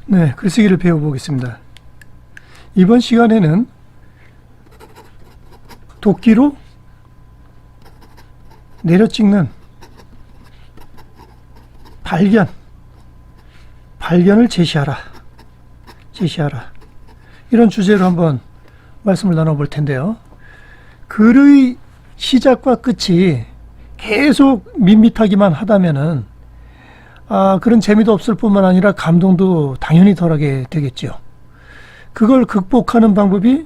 네, 글쓰기를 배워보겠습니다. 이번 시간에는 도끼로 내려찍는 발견을 제시하라. 이런 주제로 한번 말씀을 나눠볼 텐데요. 글의 시작과 끝이 계속 밋밋하기만 하다면은 그런 재미도 없을 뿐만 아니라 감동도 당연히 덜하게 되겠죠. 그걸 극복하는 방법이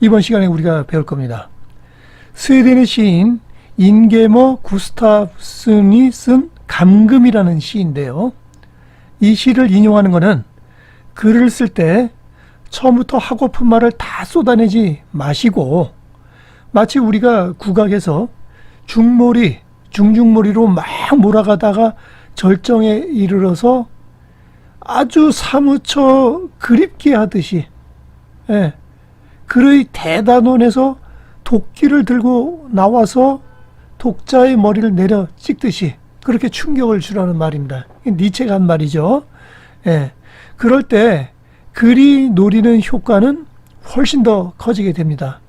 이번 시간에 우리가 배울 겁니다. 스웨덴의 시인 인게머 구스타프슨이 쓴 감금이라는 시인데요. 이 시를 인용하는 것은 글을 쓸 때 처음부터 하고픈 말을 다 쏟아내지 마시고 마치 우리가 국악에서 중중머리로 막 몰아가다가 절정에 이르러서 아주 사무쳐 그립게 하듯이, 글의 대단원에서 도끼를 들고 나와서 독자의 머리를 내려 찍듯이 그렇게 충격을 주라는 말입니다. 니체가 한 말이죠. 그럴 때 글이 노리는 효과는 훨씬 더 커지게 됩니다.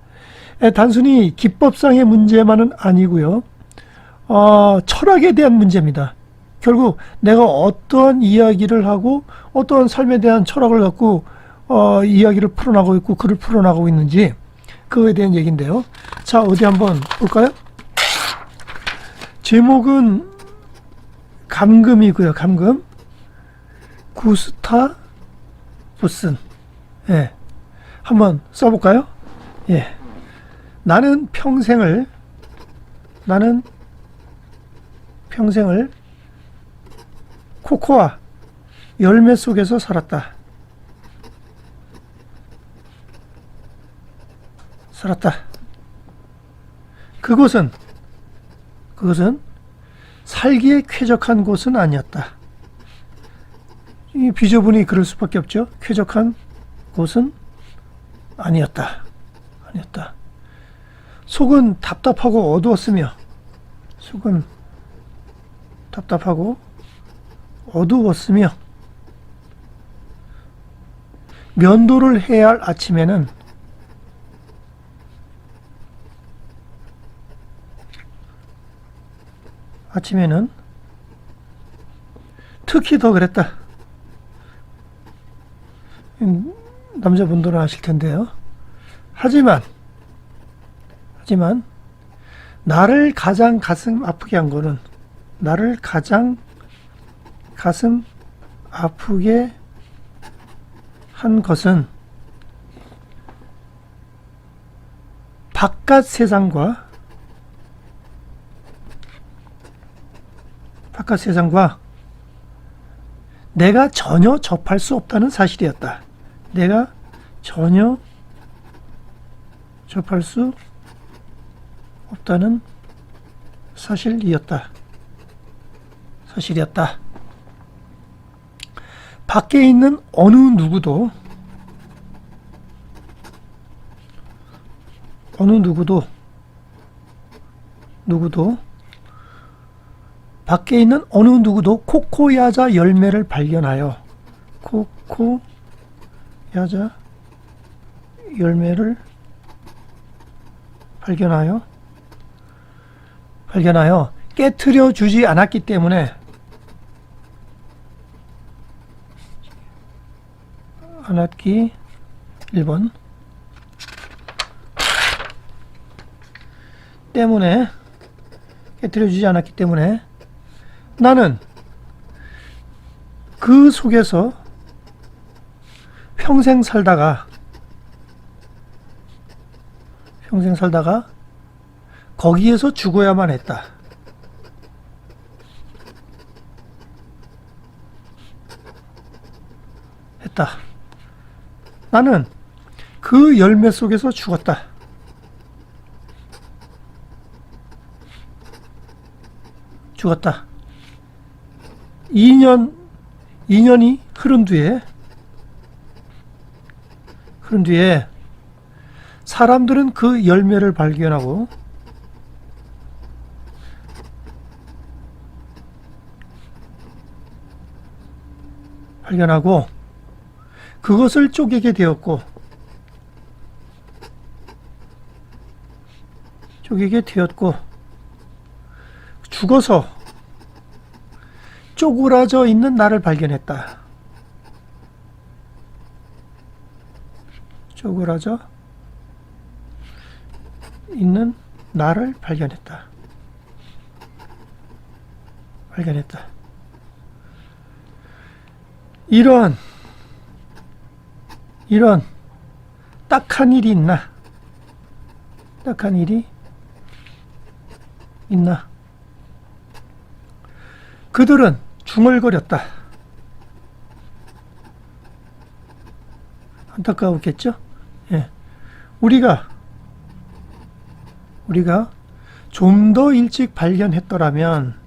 단순히 기법상의 문제만은 아니고요. 철학에 대한 문제입니다. 결국 내가 어떠한 이야기를 하고 어떠한 삶에 대한 철학을 갖고 이야기를 풀어나가고 있고 글을 풀어나가고 있는지 그거에 대한 얘기인데요. 자, 어디 한번 볼까요? 제목은 감금이고요. 감금. 구스타프슨. 한번 써볼까요? 나는 평생을 코코아 열매 속에서 살았다. 그것은 살기에 쾌적한 곳은 아니었다. 이 비저분이 그럴 수밖에 없죠. 쾌적한 곳은 아니었다. 속은 답답하고 어두웠으며 면도를 해야 할 아침에는 특히 더 그랬다. 남자분들은 아실 텐데요. 하지만 나를 가장 가슴 아프게 한 것은 바깥 세상과 내가 전혀 접할 수 없다는 사실이었다. 밖에 있는 어느 누구도 밖에 있는 어느 누구도 코코야자 열매를 발견하여 깨트려 주지 않았기 때문에 1번 때문에 깨트려 주지 않았기 때문에 나는 그 속에서 평생 살다가 거기에서 죽어야만 했다. 나는 그 열매 속에서 죽었다. 2년이 흐른 그런 뒤에 사람들은 그 열매를 발견하고 그것을 쪼개게 되었고 죽어서 쪼그라져 있는 나를 발견했다. 쪼그라져 있는 나를 발견했다. 이런 딱한 일이 있나? 딱한 일이 있나? 그들은 중얼거렸다. 안타까웠겠죠? 예. 우리가 좀 더 일찍 발견했더라면,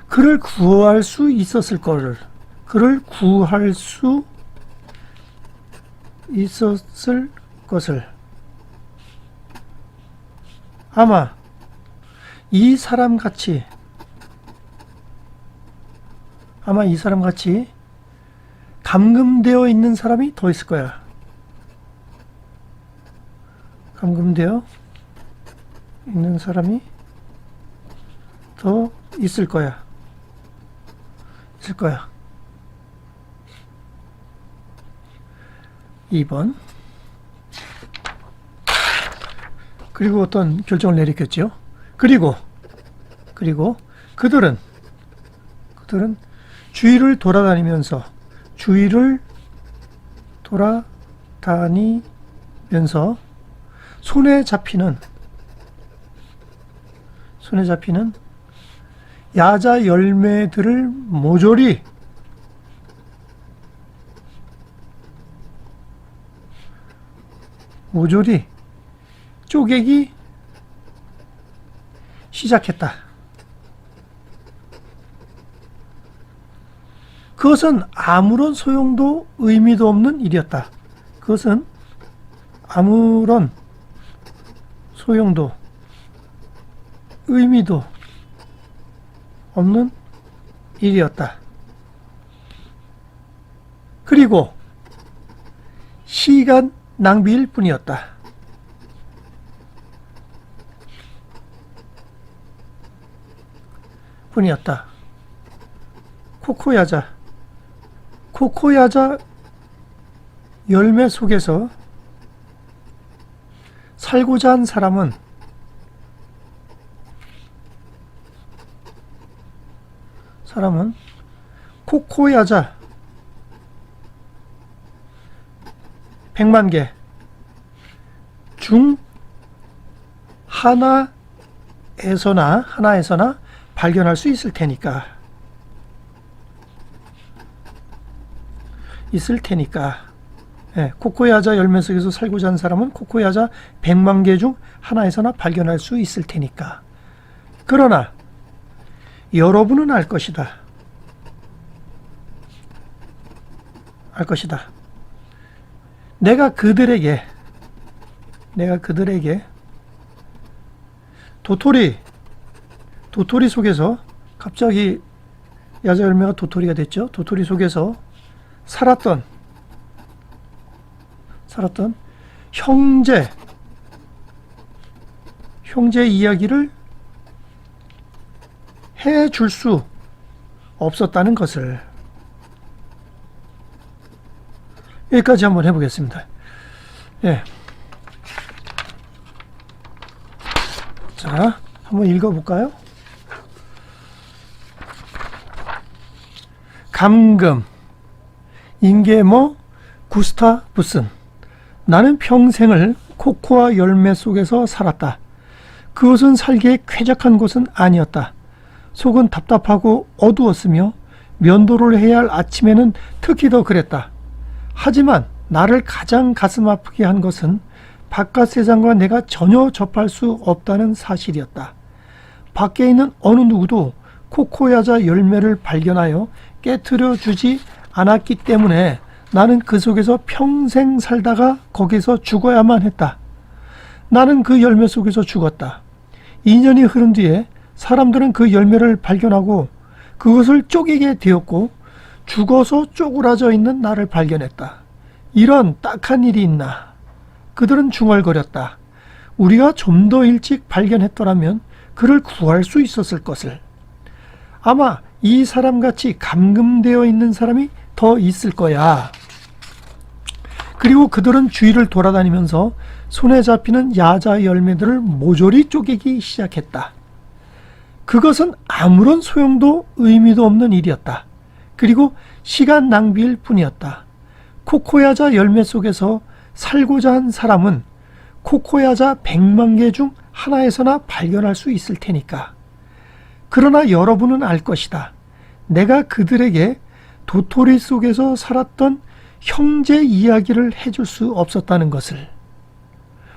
그를 구할 수 있었을 것을 아마 이 사람같이 감금되어 있는 사람이 더 있을 거야. 감금되어 있는 사람이 더 있을 거야. 2번. 그리고 어떤 결정을 내렸겠죠. 그리고 그들은 주위를 돌아다니면서 손에 잡히는 야자 열매들을 모조리 쪼개기 시작했다. 그것은 아무런 소용도 의미도 없는 일이었다. 그것은 아무런 소용도 의미도 없는 일이었다. 그리고 시간 낭비일 뿐이었다. 코코야자 열매 속에서 살고자 한 사람은 코코야자 100만 개 중 하나에서나 발견할 수 있을 테니까. 예, 코코야자 열매 속에서 살고자 하는 사람은 코코야자 100만 개 중 하나에서나 발견할 수 있을 테니까. 그러나 여러분은 알 것이다. 내가 그들에게 도토리 속에서 갑자기 야자 열매가 도토리가 됐죠. 도토리 속에서 살았던 형제 이야기를 해줄 수 없었다는 것을. 여기까지 한번 해보겠습니다. 예. 자, 한번 읽어볼까요? 감금, 잉게머 구스타부슨. 나는 평생을 코코아 열매 속에서 살았다. 그것은 살기에 쾌적한 곳은 아니었다. 속은 답답하고 어두웠으며 면도를 해야 할 아침에는 특히 더 그랬다. 하지만 나를 가장 가슴 아프게 한 것은 바깥 세상과 내가 전혀 접할 수 없다는 사실이었다. 밖에 있는 어느 누구도 코코야자 열매를 발견하여 깨트려 주지 않았기 때문에 나는 그 속에서 평생 살다가 거기서 죽어야만 했다. 나는 그 열매 속에서 죽었다. 2년이 흐른 뒤에 사람들은 그 열매를 발견하고 그것을 쪼개게 되었고 죽어서 쪼그라져 있는 나를 발견했다. 이런 딱한 일이 있나. 그들은 중얼거렸다. 우리가 좀 더 일찍 발견했더라면 그를 구할 수 있었을 것을. 아마 이 사람같이 감금되어 있는 사람이 더 있을 거야. 그리고 그들은 주위를 돌아다니면서 손에 잡히는 야자 열매들을 모조리 쪼개기 시작했다. 그것은 아무런 소용도 의미도 없는 일이었다. 그리고 시간 낭비일 뿐이었다. 코코야자 열매 속에서 살고자 한 사람은 코코야자 100만 개 중 하나에서나 발견할 수 있을 테니까. 그러나 여러분은 알 것이다. 내가 그들에게 도토리 속에서 살았던 형제 이야기를 해줄 수 없었다는 것을.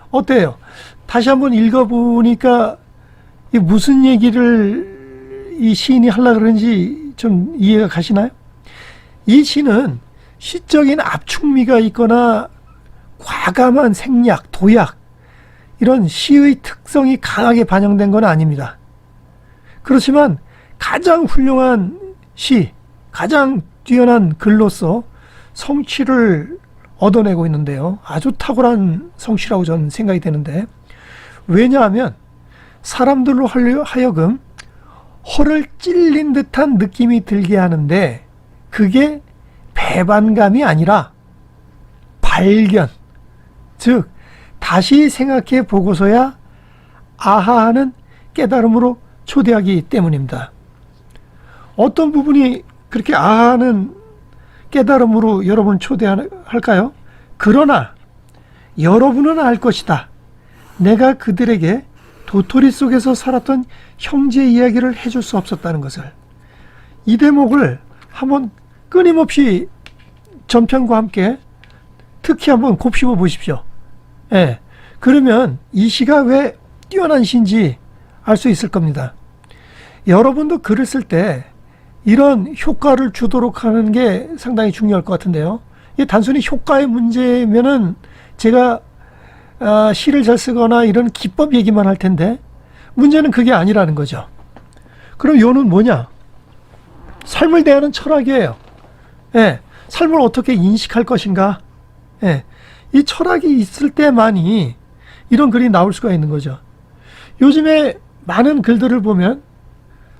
어때요? 다시 한번 읽어보니까 무슨 얘기를 이 시인이 하려고 그러는지 좀 이해가 가시나요? 이 시는 시적인 압축미가 있거나 과감한 생략, 도약, 이런 시의 특성이 강하게 반영된 건 아닙니다. 그렇지만 가장 훌륭한 시, 가장 뛰어난 글로서 성취를 얻어내고 있는데요. 아주 탁월한 성취라고 저는 생각이 되는데, 왜냐하면 사람들로 하여금 허를 찔린 듯한 느낌이 들게 하는데 그게 배반감이 아니라 발견, 즉 다시 생각해 보고서야 아하하는 깨달음으로 초대하기 때문입니다. 어떤 부분이 그렇게 아하는 깨달음으로 여러분을 초대할까요? 그러나 여러분은 알 것이다. 내가 그들에게 도토리 속에서 살았던 형제 이야기를 해줄 수 없었다는 것을. 이 대목을 한번 끊임없이 전편과 함께 특히 한번 곱씹어 보십시오. 예. 그러면 이 시가 왜 뛰어난 시인지 알 수 있을 겁니다. 여러분도 글을 쓸 때 이런 효과를 주도록 하는 게 상당히 중요할 것 같은데요. 이게 단순히 효과의 문제면은 제가 시를 잘 쓰거나 이런 기법 얘기만 할 텐데 문제는 그게 아니라는 거죠. 그럼 요는 뭐냐? 삶을 대하는 철학이에요. 예, 삶을 어떻게 인식할 것인가? 예, 이 철학이 있을 때만이 이런 글이 나올 수가 있는 거죠. 요즘에 많은 글들을 보면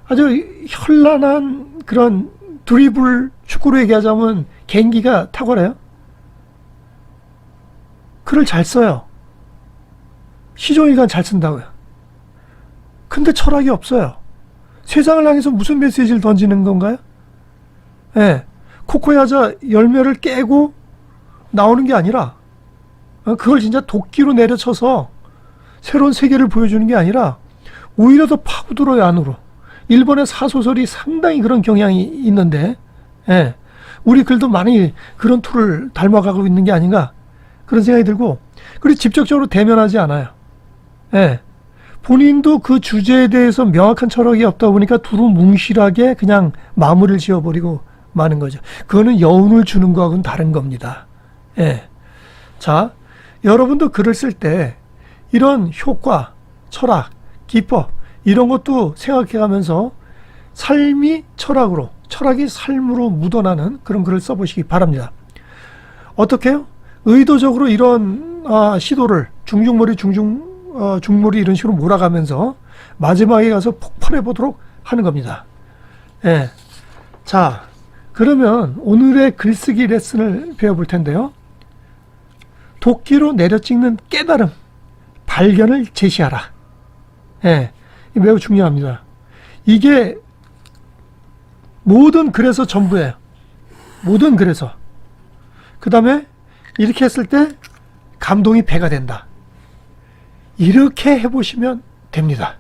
아주 현란한 그런 드리블, 축구로 얘기하자면 개인기가 탁월해요. 글을 잘 써요. 시종일관 잘 쓴다고요. 근데 철학이 없어요. 세상을 향해서 무슨 메시지를 던지는 건가요? 예, 코코야자 열매를 깨고 나오는 게 아니라 그걸 진짜 도끼로 내려쳐서 새로운 세계를 보여주는 게 아니라 오히려 더 파고들어요, 안으로. 일본의 사소설이 상당히 그런 경향이 있는데, 예, 우리 글도 많이 그런 툴을 닮아가고 있는 게 아닌가 그런 생각이 들고, 그리고 직접적으로 대면하지 않아요. 예, 본인도 그 주제에 대해서 명확한 철학이 없다 보니까 두루뭉실하게 그냥 마무리를 지어버리고 마는 거죠. 그거는 여운을 주는 거하고는 다른 겁니다. 예, 자, 여러분도 글을 쓸 때 이런 효과, 철학, 기법 이런 것도 생각해가면서 삶이 철학으로, 철학이 삶으로 묻어나는 그런 글을 써보시기 바랍니다. 어떻게 해요? 의도적으로 이런 시도를 중중머리 중물이 이런 식으로 몰아가면서 마지막에 가서 폭발해 보도록 하는 겁니다. 예. 자, 그러면 오늘의 글쓰기 레슨을 배워볼 텐데요. 도끼로 내려찍는 깨달음, 발견을 제시하라. 예, 매우 중요합니다. 이게 모든 글에서 전부예요. 모든 글에서. 그 다음에 이렇게 했을 때 감동이 배가 된다. 이렇게 해보시면 됩니다.